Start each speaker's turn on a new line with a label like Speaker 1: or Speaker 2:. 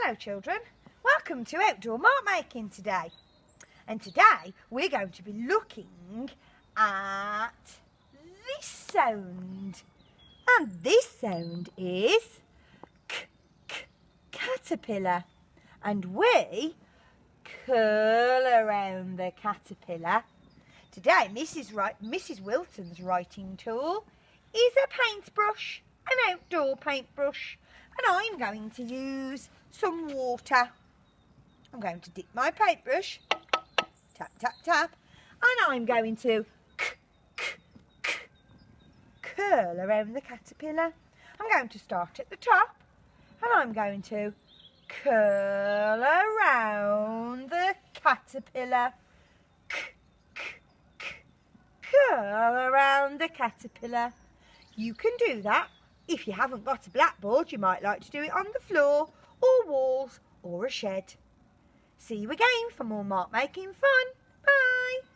Speaker 1: Hello children, welcome to outdoor mark making today. And today we're going to be looking at this sound. And this sound is caterpillar. And we curl around the caterpillar. Today Mrs. Wilton's writing tool is a paintbrush, an outdoor paintbrush. And I'm going to use some water. I'm going to dip my paintbrush, tap, tap, tap, and I'm going to curl around the caterpillar. I'm going to start at the top, and I'm going to curl around the caterpillar. Curl around the caterpillar. You can do that. If you haven't got a blackboard, you might like to do it on the floor or walls or a shed. See you again for more mark making fun. Bye.